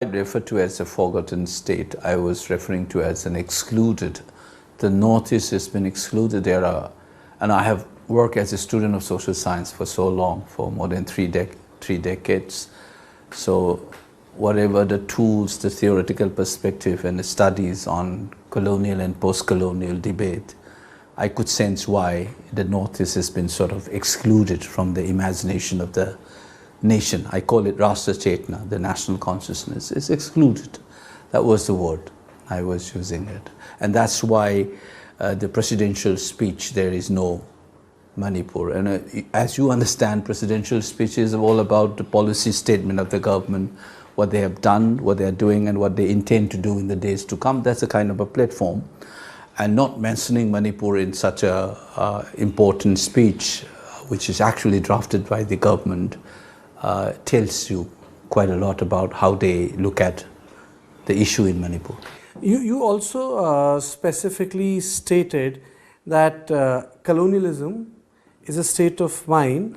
I refer to as a forgotten state, I was referring to as an excluded. The Northeast has been excluded. And I have worked as a student of social science for so long, for more than three decades. So whatever the tools, the theoretical perspective and the studies on colonial and post-colonial debate, I could sense why the Northeast has been sort of excluded from the imagination of the nation. I call it Rashtra Chetna, the national consciousness is excluded. That was the word I was using it. And that's why the presidential speech, there is no Manipur. And as you understand, presidential speech is all about the policy statement of the government, what they have done, what they are doing, and what they intend to do in the days to come. That's a kind of a platform. And not mentioning Manipur in such a important speech, which is actually drafted by the government, tells you quite a lot about how they look at the issue in Manipur. You also specifically stated that colonialism is a state of mind.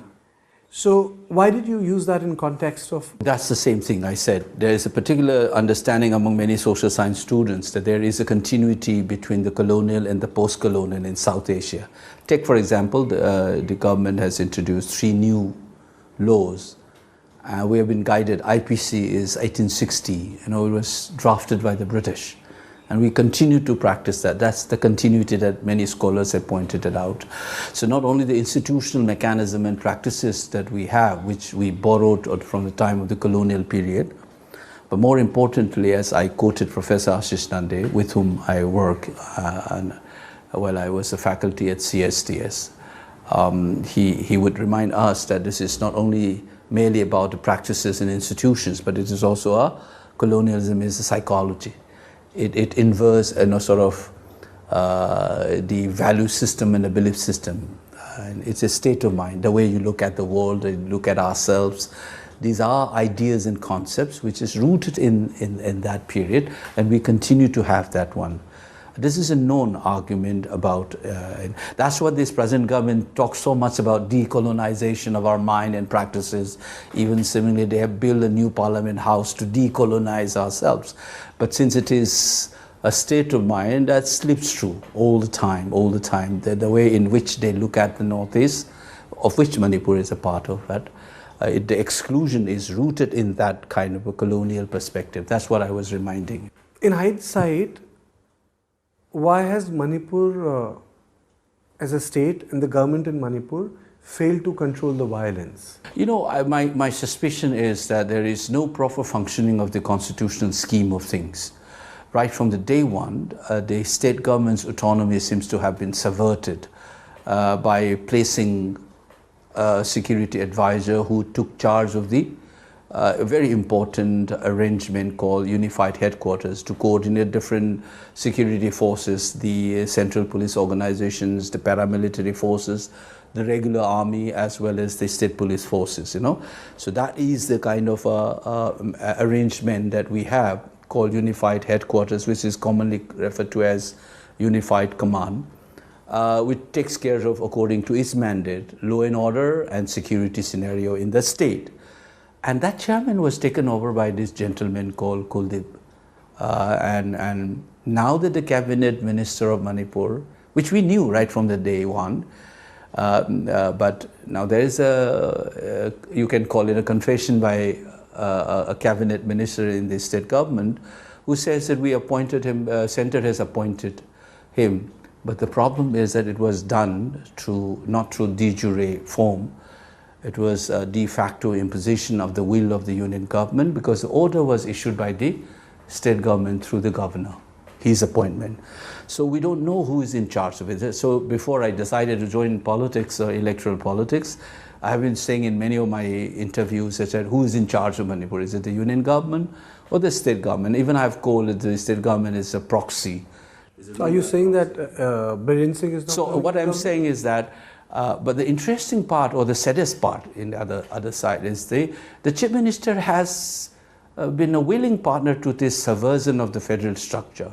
So why did you use that in context of? That's the same thing I said. There is a particular understanding among many social science students that there is a continuity between the colonial and the post-colonial in South Asia. Take, for example, the government has introduced 3 new laws. We have been guided. IPC is 1860. It was drafted by the British. And we continue to practice that. That's the continuity that many scholars have pointed it out. So not only the institutional mechanism and practices that we have, which we borrowed from the time of the colonial period, but more importantly, as I quoted Professor Ashish Nande, with whom I work while I was a faculty at CSTS, he would remind us that this is not only merely about the practices and institutions, but it is also colonialism is a psychology. It inverts sort of the value system and the belief system. And it's a state of mind, the way you look at the world, you look at ourselves. These are ideas and concepts which is rooted in that period, and we continue to have that one. This is a known argument about, that's what this present government talks so much about, decolonization of our mind and practices. Even similarly, they have built a new parliament house to decolonize ourselves. But since it is a state of mind, that slips through all the time. The way in which they look at the Northeast, of which Manipur is a part of that, the exclusion is rooted in that kind of a colonial perspective. That's what I was reminding. In hindsight, why has Manipur as a state and the government in Manipur failed to control the violence? My suspicion is that there is no proper functioning of the constitutional scheme of things. Right from the day one, the state government's autonomy seems to have been subverted by placing a security advisor who took charge of a very important arrangement called Unified Headquarters to coordinate different security forces, the central police organizations, the paramilitary forces, the regular army, as well as the state police forces, So that is the kind of arrangement that we have called Unified Headquarters, which is commonly referred to as Unified Command, which takes care of, according to its mandate, law and order and security scenario in the state. And that chairman was taken over by this gentleman called Kuldip. And now that the cabinet minister of Manipur, which we knew right from the day one, but now there is you can call it a confession by a cabinet minister in the state government, who says that we appointed him, center has appointed him. But the problem is that it was done not through de jure form. It was a de facto imposition of the will of the union government, because the order was issued by the state government through the governor, his appointment. So we don't know who is in charge of it. So before I decided to join politics or electoral politics, I have been saying in many of my interviews, I said, who is in charge of Manipur? Is it the union government or the state government? Even I have called it the state government is a proxy. So are you saying that Biren Singh is not? So what I'm saying is that but the interesting part, or the saddest part in the other side, is the chief minister has been a willing partner to this subversion of the federal structure.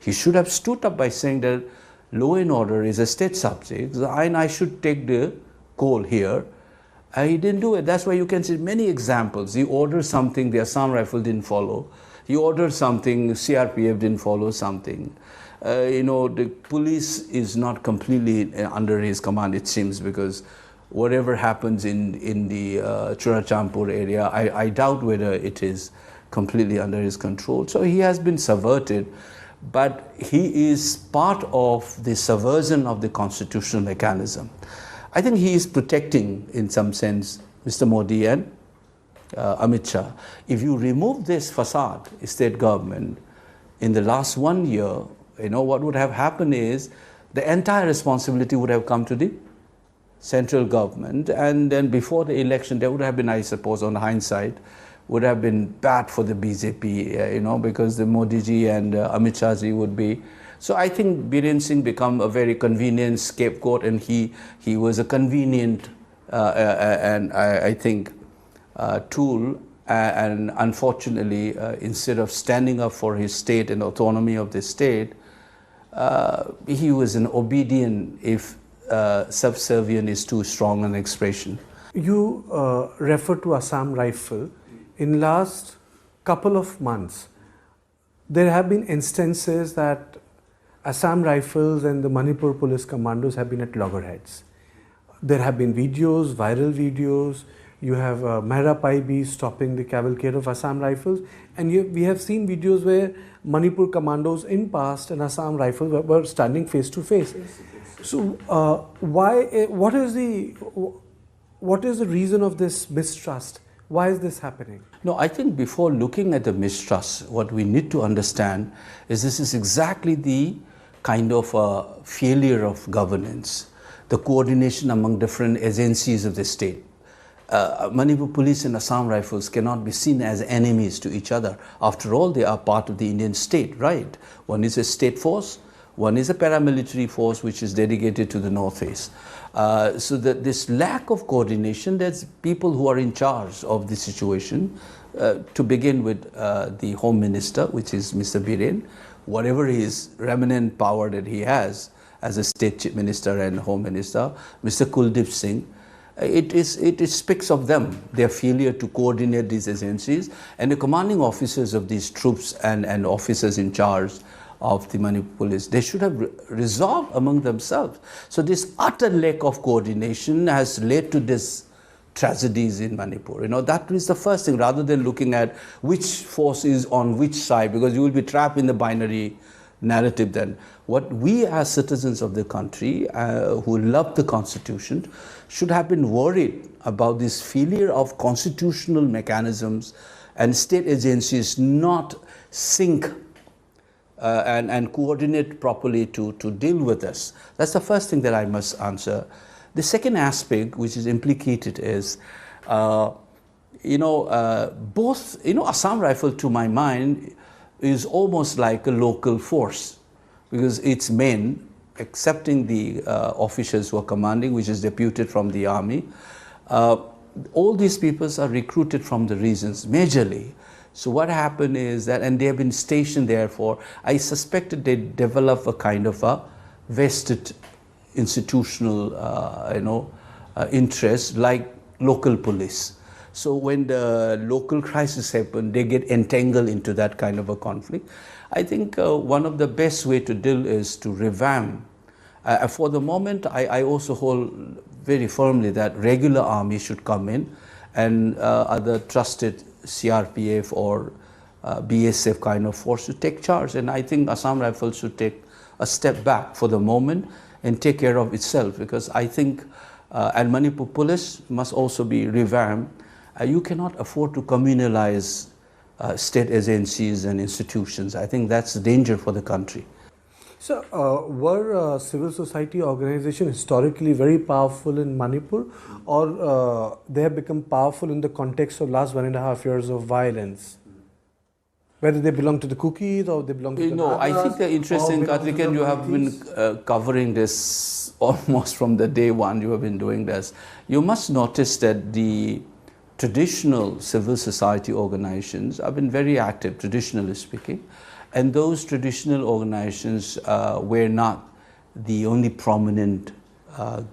He should have stood up by saying that law and order is a state subject and I should take the call here. He didn't do it. That's why you can see many examples. He orders something, the Assam Rifle didn't follow. He ordered something, CRPF didn't follow something. The police is not completely under his command, it seems, because whatever happens in the Churachampur area, I doubt whether it is completely under his control. So he has been subverted, but he is part of the subversion of the constitutional mechanism. I think he is protecting, in some sense, Mr. Modi and Amit Shah. If you remove this facade, state government, in the last 1 year, what would have happened is the entire responsibility would have come to the central government, and then before the election there would have been, I suppose, on hindsight, would have been bad for the BJP, because the Modi ji and Amit Shah ji would be. So I think Biren Singh become a very convenient scapegoat, and he was a convenient and I think tool, and unfortunately instead of standing up for his state and autonomy of the state, he was an obedient, if subservient is too strong an expression. You refer to Assam Rifle. In last couple of months, there have been instances that Assam Rifles and the Manipur police commandos have been at loggerheads. There have been videos, viral videos. You have Mehra Paibi stopping the cavalcade of Assam Rifles, and we have seen videos where Manipur commandos in past and Assam Rifles were standing face to face. So what is the reason of this mistrust? Why is this happening? No, I think before looking at the mistrust, what we need to understand is this is exactly the kind of failure of governance, the coordination among different agencies of the state. Manipur Police and Assam Rifles cannot be seen as enemies to each other. After all, they are part of the Indian state, right? One is a state force, one is a paramilitary force which is dedicated to the northeast. So that this lack of coordination, there's people who are in charge of the situation, to begin with the Home Minister, which is Mr. Biren, whatever his remnant power that he has as a State Chief Minister and Home Minister, Mr. Kuldip Singh, it speaks of them, their failure to coordinate these agencies, and the commanding officers of these troops and officers in charge of the Manipur police. They should have resolved among themselves. So this utter lack of coordination has led to this tragedies in Manipur. That is the first thing, rather than looking at which force is on which side, because you will be trapped in the binary narrative then. What we as citizens of the country who love the Constitution should have been worried about this failure of constitutional mechanisms and state agencies not sync and coordinate properly to deal with this. That's the first thing that I must answer. The second aspect which is implicated is, both, Assam Rifle, to my mind, is almost like a local force, because its men, excepting the officers who are commanding, which is deputed from the army, all these people are recruited from the regions majorly. So what happened is that, and they have been stationed there for, I suspected they develop a kind of a vested institutional, interest like local police. So when the local crisis happen, they get entangled into that kind of a conflict. I think one of the best way to deal is to revamp. For the moment, I also hold very firmly that regular army should come in, and other trusted CRPF or BSF kind of force to take charge. And I think Assam Rifles should take a step back for the moment and take care of itself, because I think, and Manipur Police must also be revamped. You cannot afford to communalize state agencies and institutions. I think that's a danger for the country. So, were civil society organizations historically very powerful in Manipur, or they have become powerful in the context of last 1.5 years of violence? Whether they belong to the cookies or they belong to the No, I think the interesting, Katrikan, you have been covering this almost from the day one you have been doing this. You must notice that the traditional civil society organizations have been very active, traditionally speaking. And those traditional organizations were not the only prominent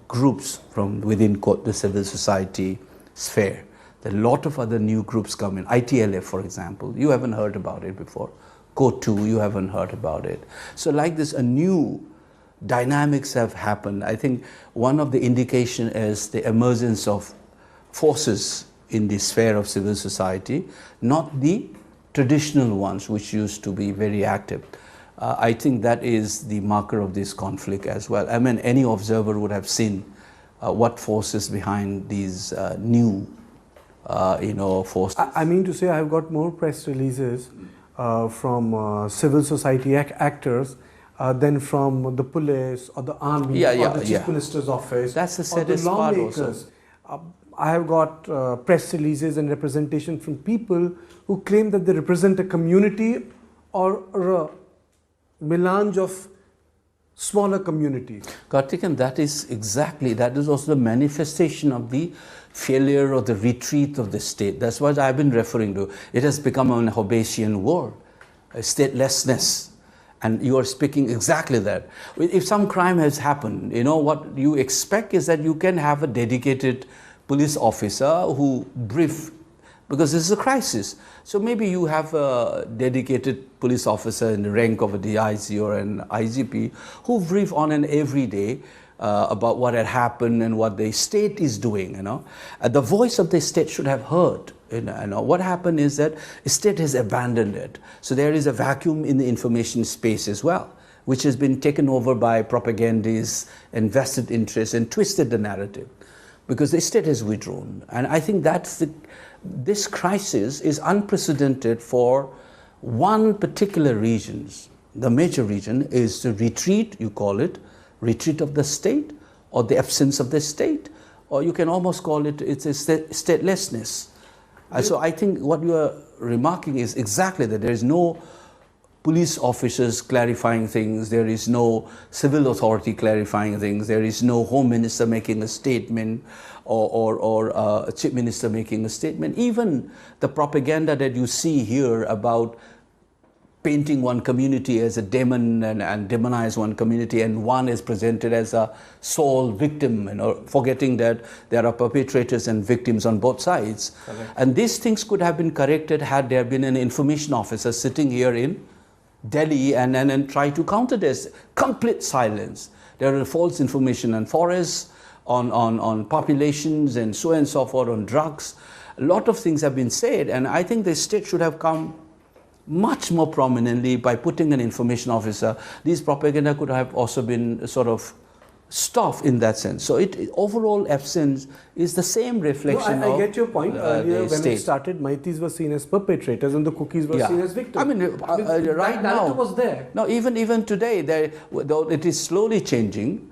groups from within the civil society sphere. There are a lot of other new groups come in. ITLF, for example, you haven't heard about it before. CO2, you haven't heard about it. So like this, a new dynamics have happened. I think one of the indication is the emergence of forces in the sphere of civil society, not the traditional ones which used to be very active. I think that is the marker of this conflict as well. I mean, any observer would have seen what forces behind these new, forces. I mean to say, I've got more press releases from civil society actors than from the police or the army or the chief minister's office. That's the saddest part also. I have got press releases and representation from people who claim that they represent a community or a melange of smaller communities. Karthik, and that is also the manifestation of the failure or the retreat of the state. That's what I've been referring to. It has become an Hobbesian war, a statelessness. And you are speaking exactly that. If some crime has happened, what you expect is that you can have a dedicated police officer who brief, because this is a crisis. So maybe you have a dedicated police officer in the rank of a DIG or an IGP who brief on an every day about what had happened and what the state is doing. The voice of the state should have heard. What happened is that the state has abandoned it. So there is a vacuum in the information space as well, which has been taken over by propagandists and vested interests and twisted the narrative, because the state has withdrawn. And I think this crisis is unprecedented for one particular region. The major region is the retreat, you call it, retreat of the state, or the absence of the state, or you can almost call it, it's a statelessness. So I think what you are remarking is exactly that. There is no police officers clarifying things, there is no civil authority clarifying things, there is no home minister making a statement or a chief minister making a statement. Even the propaganda that you see here about painting one community as a demon and demonize one community, and one is presented as a sole victim, forgetting that there are perpetrators and victims on both sides. Correct. And these things could have been corrected had there been an information officer sitting here in Delhi and try to counter this. Complete silence. There are false information on forests, on populations and so forth, on drugs. A lot of things have been said, and I think the state should have come much more prominently by putting an information officer. These propaganda could have also been sort of stopped in that sense. So overall absence is the same reflection of I get your point. Earlier when it started, Maitis were seen as perpetrators and the cookies were seen as victims. I mean, right now, was there. No, even today, though it is slowly changing.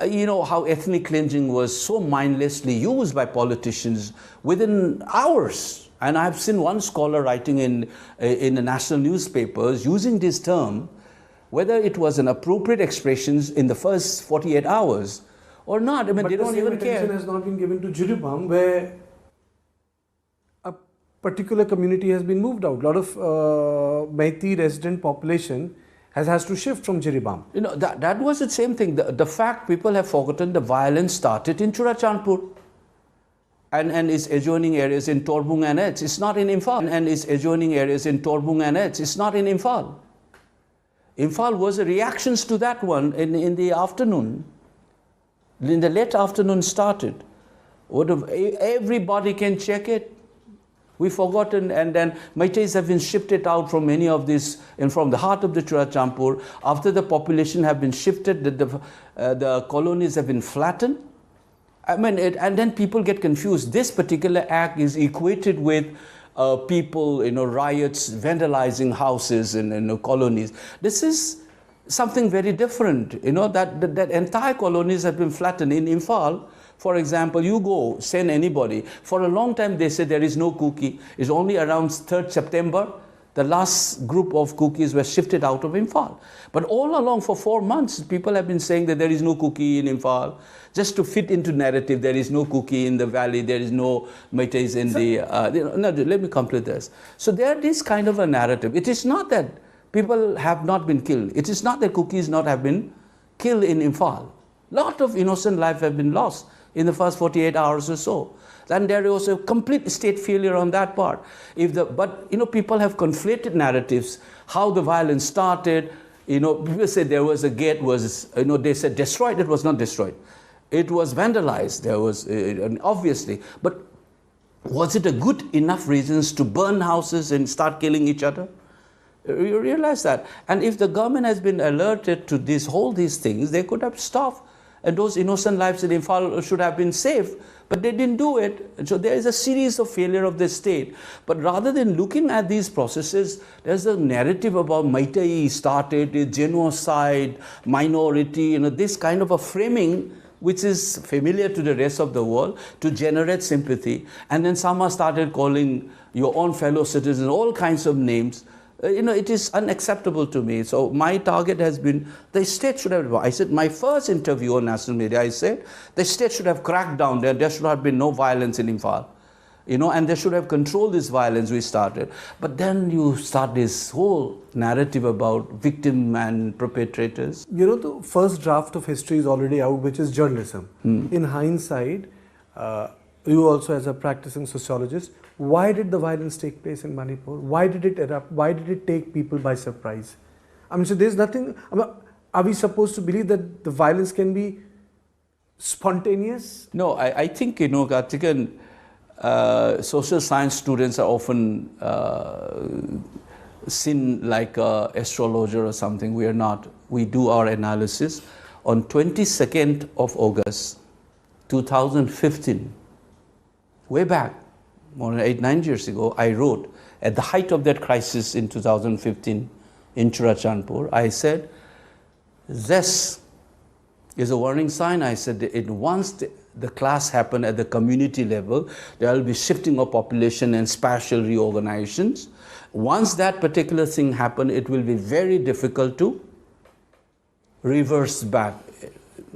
How ethnic cleansing was so mindlessly used by politicians within hours. And I've seen one scholar writing in the national newspapers using this term, whether it was an appropriate expression in the first 48 hours or not. I mean, they don't even care. But the same attention has not been given to Jiribam, where a particular community has been moved out. A lot of Meitei resident population has to shift from Jiribam. That was the same thing. The fact people have forgotten, the violence started in Churachandpur. And its adjoining areas in Torbung and Ets. It's not in Imphal. And its adjoining areas in Torbung and Ets. It's not in Imphal. Imphal was a reactions to that one in the afternoon. In the late afternoon started. Everybody can check it. We've forgotten, and then Meiteis have been shifted out from many of these, and from the heart of the Churachandpur. After the population have been shifted, the colonies have been flattened. I mean, and then people get confused. This particular act is equated with people, riots, vandalizing houses in colonies. This is something very different. That entire colonies have been flattened. In Imphal, for example, you go, send anybody. For a long time, they said there is no cookie. It's only around 3rd September. The last group of cookies were shifted out of Imphal. But all along for 4 months, people have been saying that there is no cookie in Imphal. Just to fit into narrative, there is no cookie in the valley, there is no Meiteis in no, let me complete this. So there is kind of a narrative. It is not that people have not been killed. It is not that cookies not have been killed in Imphal. Lot of innocent life have been lost. in the first 48 hours or so. Then there was a complete state failure on that part. But people have conflated narratives, how the violence started. People say there was a gate, they said destroyed. It was not destroyed. It was vandalized. There was, obviously. But was it a good enough reasons to burn houses and start killing each other? You realize that. And if the government has been alerted to these things, they could have stopped. And those innocent lives in Imphal should have been saved. But they didn't do it. And so there is a series of failure of the state. But rather than looking at these processes, there's a narrative about Maitai started, genocide, minority, this kind of a framing which is familiar to the rest of the world to generate sympathy. And then some started calling your own fellow citizens all kinds of names. It is unacceptable to me. So my target has been, the state should have, I said, my first interview on national media, I said, the state should have cracked down there. There should have been no violence in Imphal. And they should have controlled this violence we started. But then you start this whole narrative about victim and perpetrators. The first draft of history is already out, which is journalism. In hindsight, you also as a practicing sociologist, why did the violence take place in Manipur? Why did it erupt? Why did it take people by surprise? So there's nothing, are we supposed to believe that the violence can be spontaneous? No, I think, Kartikan, social science students are often seen like an astrologer or something. We are not. We do our analysis. On 22nd of August, 2015, way back, more than 8-9 years ago, I wrote, at the height of that crisis in 2015 in Churachandpur, I said, this is a warning sign. I said, once the class happen at the community level, there will be shifting of population and spatial reorganizations. Once that particular thing happen, it will be very difficult to reverse back.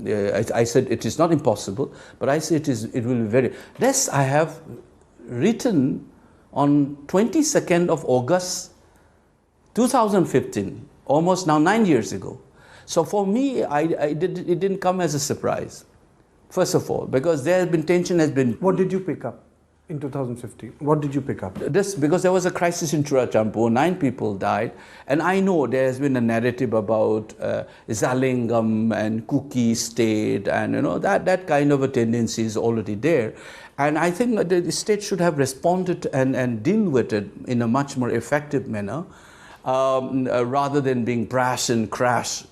I said it is not impossible, but I said it will be very. This I have written on 22nd of August 2015, almost now 9 years ago. So for me, it didn't come as a surprise, first of all, because there has been tension has been. What did you pick up in 2015? What did you pick up? This, because there was a crisis in Churachandpur, 9 people died, and I know there has been a narrative about Zalingam and Kuki state, and that kind of a tendency is already there. And I think that the state should have responded and deal with it in a much more effective manner, rather than being brash and crash,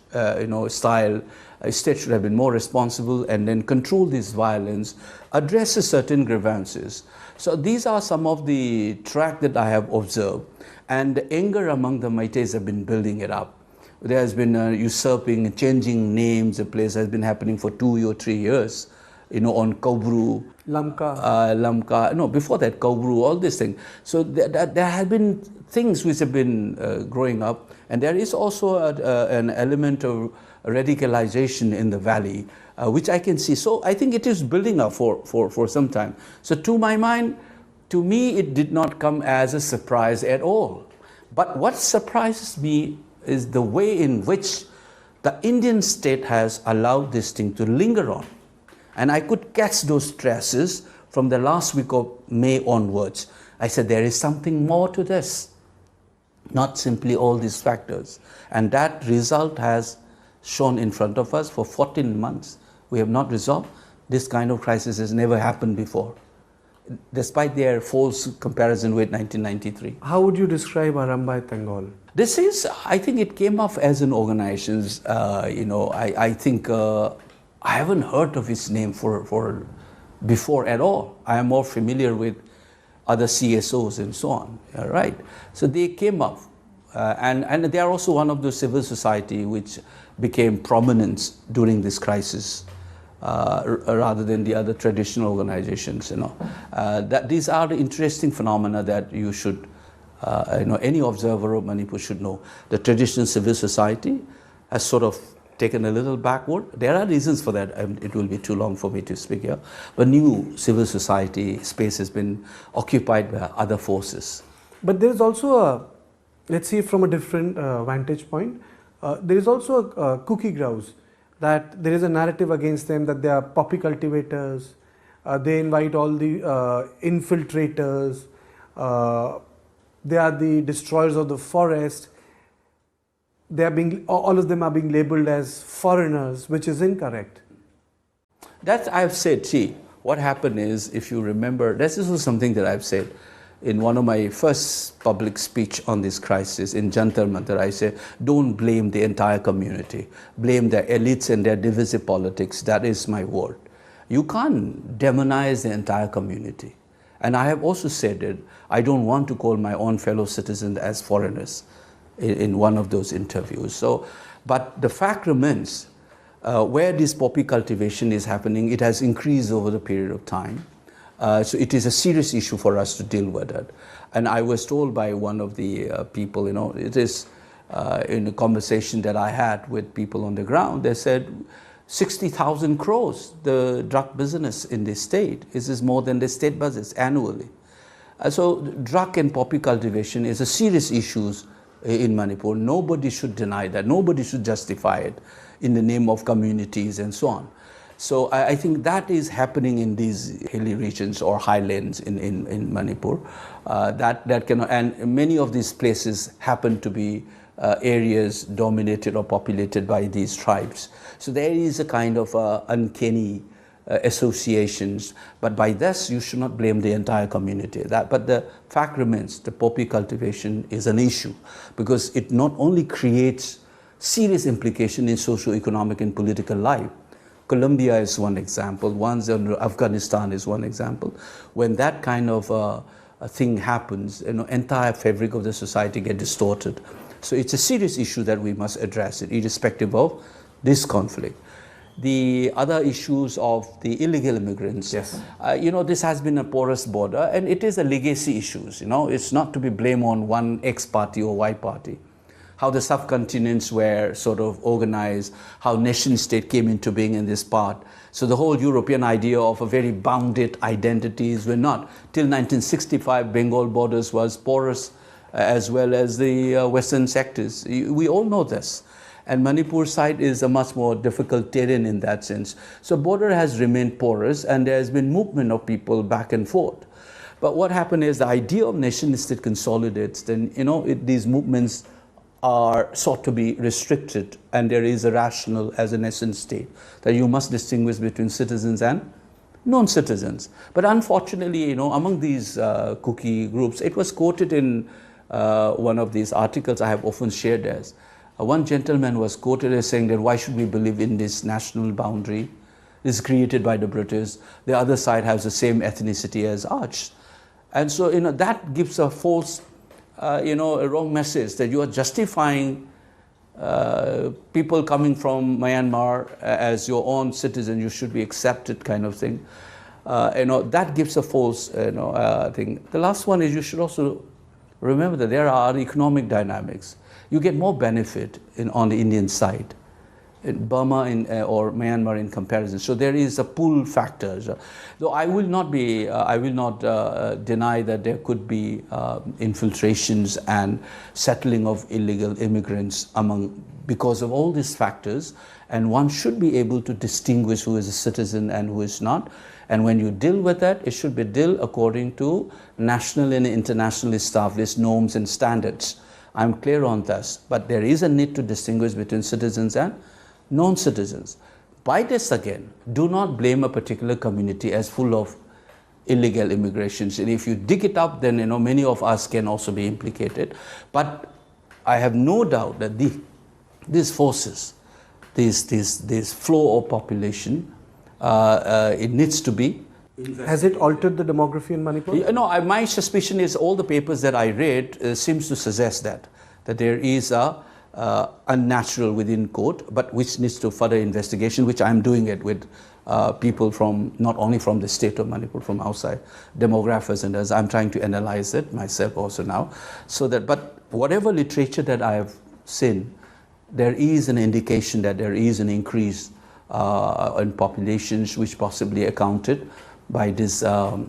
style. A state should have been more responsible and then control this violence, address certain grievances. So these are some of the track that I have observed. And the anger among the Maitais have been building it up. There has been usurping, changing names. The place has been happening for 2 or 3 years. On Kaubru, Lamka, no, before that, Kaubru, all these things. So there have been things which have been growing up, and there is also an element of radicalization in the valley, which I can see. So I think it is building up for some time. So to my mind, to me, it did not come as a surprise at all. But what surprises me is the way in which the Indian state has allowed this thing to linger on. And I could catch those traces from the last week of May onwards. I said, there is something more to this, not simply all these factors. And that result has shown in front of us for 14 months. We have not resolved. This kind of crisis has never happened before, despite their false comparison with 1993. How would you describe Arambay Tengol? This is, I think it came off as an organization. I think I haven't heard of his name for before at all. I am more familiar with other CSOs and so on. Right? So they came up, and they are also one of the civil society which became prominent during this crisis, rather than the other traditional organizations. That these are the interesting phenomena that you should, any observer of Manipur should know. The traditional civil society has sort of taken a little backward. There are reasons for that. It will be too long for me to speak here. But new civil society space has been occupied by other forces. But there is also let's see from a different vantage point, there is also a cookie grouse, that there is a narrative against them that they are poppy cultivators, they invite all the infiltrators, they are the destroyers of the forest. They are all of them are being labeled as foreigners, which is incorrect. That I've said, see, what happened is, if you remember, this is something that I've said in one of my first public speech on this crisis in Jantar Mantar. I said, don't blame the entire community, blame the elites and their divisive politics. That is my word. You can't demonize the entire community. And I have also said that I don't want to call my own fellow citizens as foreigners in one of those interviews. So, but the fact remains, where this poppy cultivation is happening, it has increased over the period of time. So it is a serious issue for us to deal with it. And I was told by one of the people, it is in a conversation that I had with people on the ground, they said 60,000 crores, the drug business in this state. This is more than the state budgets annually. So drug and poppy cultivation is a serious issue in Manipur. Nobody should deny that. Nobody should justify it in the name of communities and so on. So I think that is happening in these hilly regions or highlands in Manipur. And many of these places happen to be areas dominated or populated by these tribes. So there is a kind of uncanny associations, but by this you should not blame the entire community. But the fact remains, the poppy cultivation is an issue because it not only creates serious implication in socio-economic and political life. Colombia is one example, Afghanistan is one example. When that kind of a thing happens, entire fabric of the society gets distorted. So it's a serious issue that we must address it, irrespective of this conflict. The other issues of the illegal immigrants, yes. This has been a porous border, and it is a legacy issues. It's not to be blamed on one X party or Y party. How the subcontinents were sort of organized, how nation state came into being in this part. So the whole European idea of a very bounded identities were not. Till 1965, Bengal borders was porous as well as the western sectors. We all know this. And Manipur side is a much more difficult terrain in that sense. So border has remained porous and there has been movement of people back and forth. But what happened is the idea of nation state consolidates, then these movements are sought to be restricted, and there is a rationale as a nation state that you must distinguish between citizens and non-citizens. But unfortunately, among these cookie groups, it was quoted in one of these articles I have often shared as, one gentleman was quoted as saying that why should we believe in this national boundary? It's created by the British. The other side has the same ethnicity as ours. And so, that gives a false a wrong message that you are justifying people coming from Myanmar as your own citizen, you should be accepted kind of thing. That gives a false thing. The last one is you should also remember that there are economic dynamics. You get more benefit on the Indian side, in Burma or Myanmar in comparison. So there is a pull factor. Though I will not deny that there could be infiltrations and settling of illegal immigrants because of all these factors, and one should be able to distinguish who is a citizen and who is not. And when you deal with that, it should be dealt according to national and internationally established norms and standards. I'm clear on this, but there is a need to distinguish between citizens and non-citizens. By this again, do not blame a particular community as full of illegal immigrations. And if you dig it up, then many of us can also be implicated. But I have no doubt that these forces, this flow of population, it needs to be. Has it altered the demography in Manipur? No, my suspicion is all the papers that I read seems to suggest that there is a unnatural within quote, but which needs to further investigation, which I'm doing it with people from not only from the state of Manipur, from outside, demographers and others. I'm trying to analyze it myself also now, so that. But whatever literature that I have seen, there is an indication that there is an increase in populations, which possibly accounted by this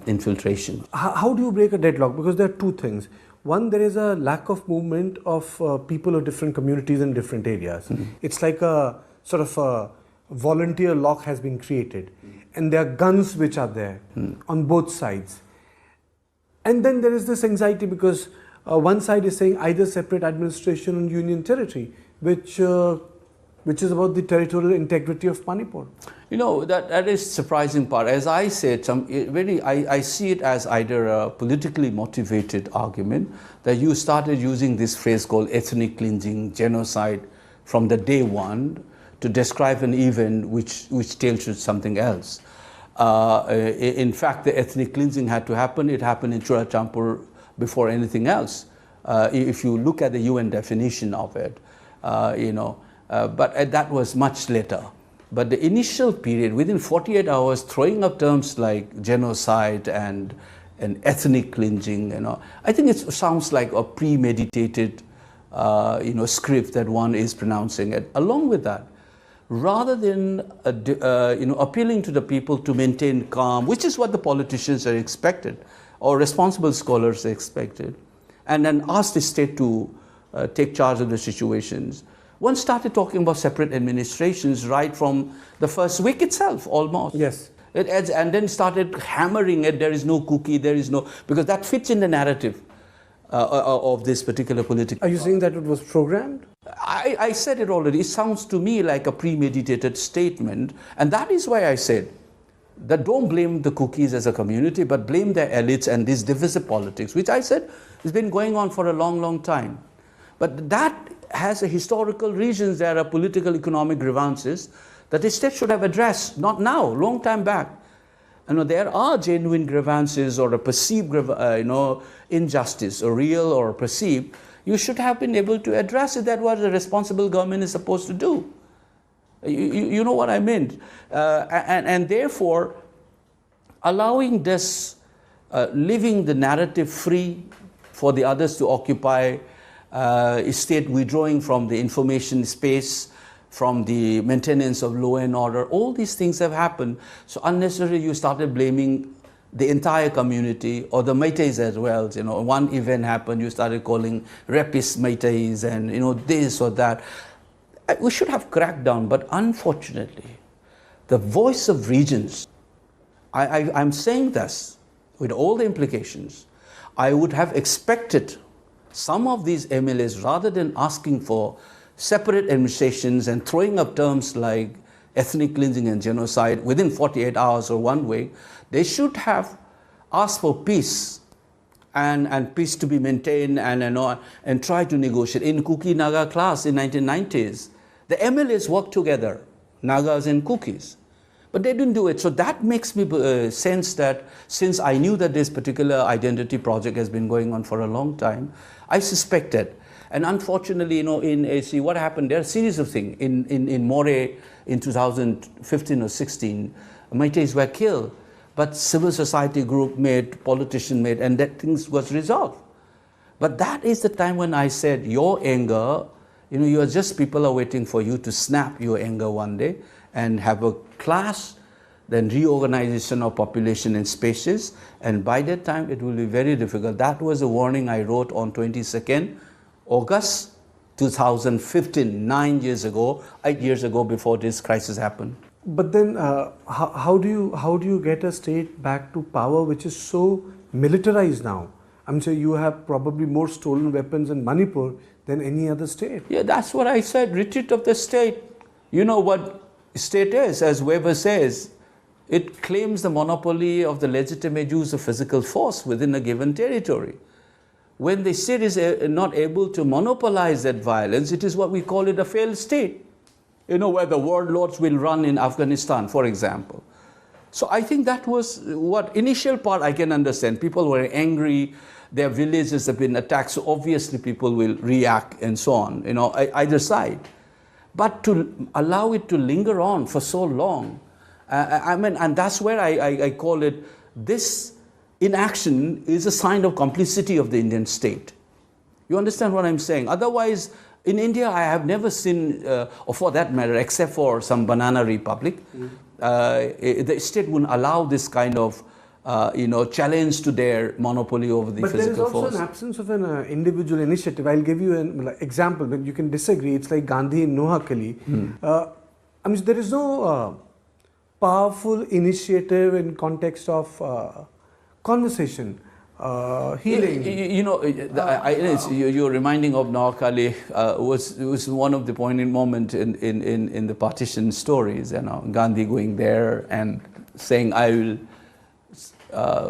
infiltration. How do you break a deadlock? Because there are two things. One, there is a lack of movement of people of different communities in different areas. Mm-hmm. It's like a sort of a volunteer lock has been created. Mm-hmm. and there are guns which are there on both sides. And then there is this anxiety because one side is saying either separate administration on union territory, which is about the territorial integrity of Manipur. You know, that is surprising part. As I said, I see it as either a politically motivated argument that you started using this phrase called ethnic cleansing, genocide from the day one to describe an event which tells you something else. In fact, the ethnic cleansing had to happen. It happened in Churachampur before anything else. If you look at the UN definition of it, but that was much later. But the initial period, within 48 hours, throwing up terms like genocide and ethnic cleansing, I think it sounds like a premeditated, script that one is pronouncing it. Along with that, rather than appealing to the people to maintain calm, which is what the politicians are expected, or responsible scholars are expected, and then ask the state to take charge of the situations, one started talking about separate administrations right from the first week itself, almost. Yes. And then started hammering it, there is no cookie, there is no, because that fits in the narrative of this particular political. Are you saying that it was programmed? I said it already. It sounds to me like a premeditated statement. And that is why I said that don't blame the cookies as a community, but blame their elites and this divisive politics, which I said has been going on for a long, long time. But that has a historical reasons. There are political, economic grievances that the state should have addressed, not now, long time back. There are genuine grievances or a perceived injustice, or real or perceived. You should have been able to address it. That's what a responsible government is supposed to do. You know what I meant. And therefore, allowing this, leaving the narrative free for the others to occupy, state withdrawing from the information space, from the maintenance of law and order, all these things have happened. So unnecessarily you started blaming the entire community or the Meiteis as well. One event happened, you started calling rapist Meiteis and this or that. We should have cracked down, but unfortunately, the voice of regions, I'm saying this with all the implications, I would have expected some of these MLAs, rather than asking for separate administrations and throwing up terms like ethnic cleansing and genocide within 48 hours or 1 week, they should have asked for peace and peace to be maintained and try to negotiate. In Kuki Naga class in 1990s, the MLAs worked together, Nagas and Kukis. But they didn't do it. So that makes me sense that since I knew that this particular identity project has been going on for a long time, I suspected. And unfortunately, in what happened, there are a series of things. In More in 2015 or 16, Meiteis were killed. But civil society group made, politician made, and that things was resolved. But that is the time when I said, your anger, you are just, people are waiting for you to snap your anger one day and have a clash, then reorganization of population and spaces. And by that time, it will be very difficult. That was a warning I wrote on 22nd August 2015, 9 years ago, 8 years ago before this crisis happened. But then how do you get a state back to power which is so militarized now? I'm saying you have probably more stolen weapons in Manipur than any other state. Yeah, that's what I said, retreat of the state. You know what state is, as Weber says, it claims the monopoly of the legitimate use of physical force within a given territory. When the state is not able to monopolize that violence, it is what we call it a failed state. Where the warlords will run in Afghanistan, for example. So I think that was what initial part I can understand. People were angry, their villages have been attacked, so obviously people will react and so on, either side. But to allow it to linger on for so long, and that's where I call it, this inaction is a sign of complicity of the Indian state. You understand what I'm saying? Otherwise, in India, I have never seen, or for that matter, except for some banana republic, the state wouldn't allow this kind of, challenge to their monopoly over the physical force. But there is also an absence of an individual initiative. I'll give you an example, but you can disagree. It's like Gandhi in Noakhali. There is no powerful initiative in context of conversation, healing. You're reminding of Noakhali was one of the poignant moments in the partition stories. Gandhi going there and saying, "I will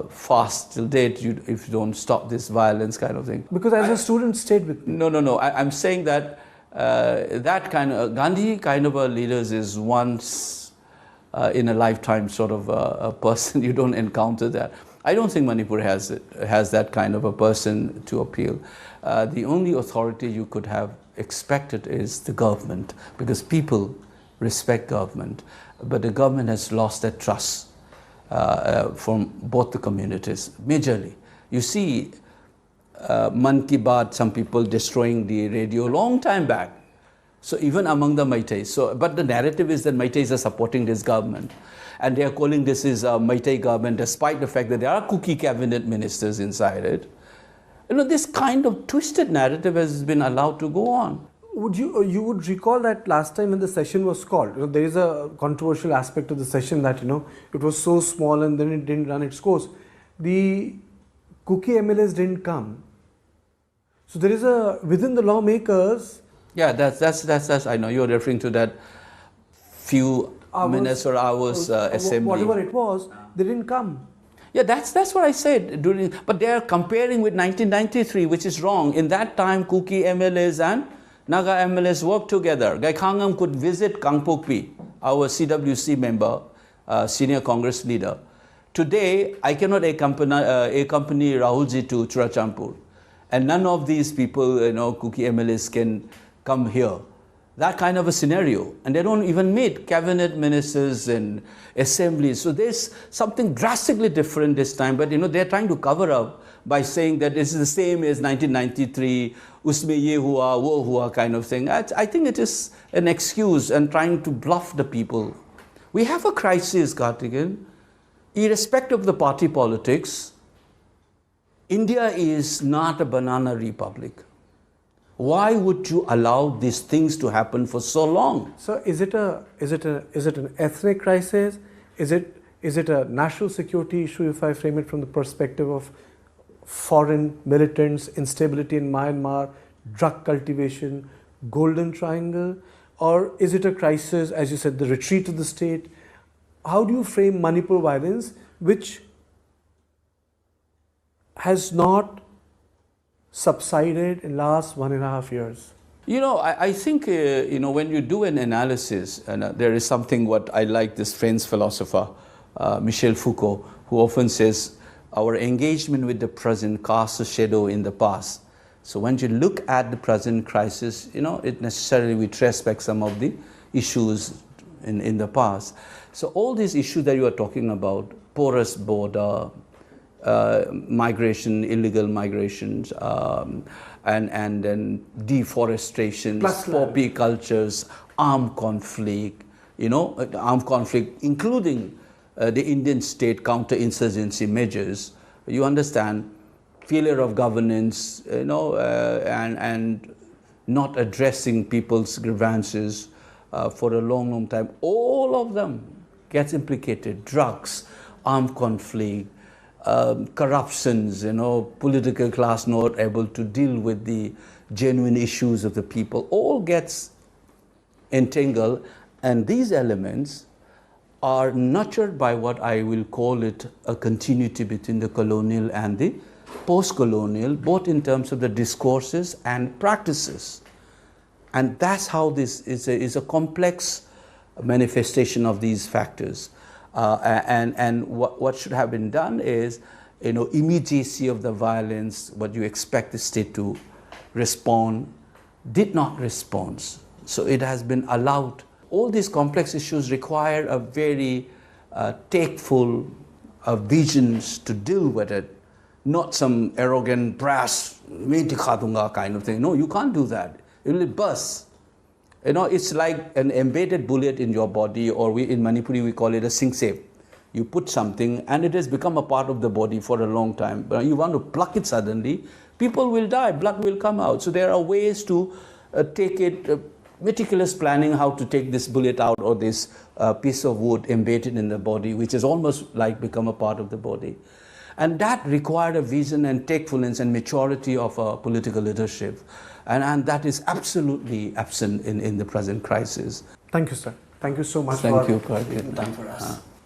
fast till date if you don't stop this violence," kind of thing. Because as a student stayed with me. No. I'm saying that that kind of Gandhi kind of a leaders is once in a lifetime sort of a person. You don't encounter that. I don't think Manipur has that kind of a person to appeal. The only authority you could have expected is the government, because people respect government, but the government has lost that trust from both the communities majorly. You see, Man Ki Baat, some people destroying the radio long time back. So even among the Meiteis. But the narrative is that Meiteis are supporting this government. And they are calling this is a Meitei government, despite the fact that there are cookie cabinet ministers inside it. This kind of twisted narrative has been allowed to go on. You would recall that last time when the session was called, there is a controversial aspect of the session that, it was so small and then it didn't run its course. The cookie MLAs didn't come. So there is within the lawmakers. Yeah, that's I know you're referring to that few minutes or hours assembly. Whatever it was, they didn't come. Yeah, that's what I said. But they are comparing with 1993, which is wrong. In that time, Kuki MLAs and Naga MLAs worked together. Gai Khangam could visit Kangpokpi, our CWC member, senior Congress leader. Today, I cannot accompany Rahulji to Churachampur. And none of these people, Kuki MLAs can come here. That kind of a scenario. And they don't even meet cabinet ministers and assemblies. So there's something drastically different this time. But they're trying to cover up by saying that this is the same as 1993, usme ye hua, wo hua kind of thing. I think it is an excuse and trying to bluff the people. We have a crisis, Karthikeyan. Irrespective of the party politics, India is not a banana republic. Why would you allow these things to happen for so long? So is it an ethnic crisis? Is it a national security issue, if I frame it from the perspective of foreign militants, instability in Myanmar, drug cultivation, Golden Triangle? Or is it a crisis, as you said, the retreat of the state? How do you frame Manipur violence, which has not subsided in last 1.5 years? I think, when you do an analysis, and there is something what I like this French philosopher, Michel Foucault, who often says, our engagement with the present casts a shadow in the past. So when you look at the present crisis, it necessarily we trace back some of the issues in the past. So all these issues that you are talking about, porous border, migration, illegal migrations, and then deforestation, poppy cultures, armed conflict, including the Indian state counterinsurgency measures. You understand, failure of governance, and not addressing people's grievances for a long time. All of them gets implicated. Drugs, armed conflict, corruptions, political class not able to deal with the genuine issues of the people, all gets entangled. And these elements are nurtured by what I will call it a continuity between the colonial and the post-colonial, both in terms of the discourses and practices. And that's how this is a complex manifestation of these factors. And what should have been done is, immediacy of the violence, what you expect the state to respond, did not respond. So it has been allowed. All these complex issues require a very takeful visions to deal with it, not some arrogant, brass, mein dikha dunga kind of thing. No, you can't do that. It will burst. It's like an embedded bullet in your body, or in Manipuri we call it a sing safe. You put something and it has become a part of the body for a long time. But you want to pluck it suddenly, people will die, blood will come out. So there are ways to take it, meticulous planning how to take this bullet out or this a piece of wood embedded in the body, which is almost like become a part of the body. And that required a vision and tactfulness and maturity of political leadership. And that is absolutely absent in the present crisis. Thank you, sir. Thank you so much Thank for you, taking time for us.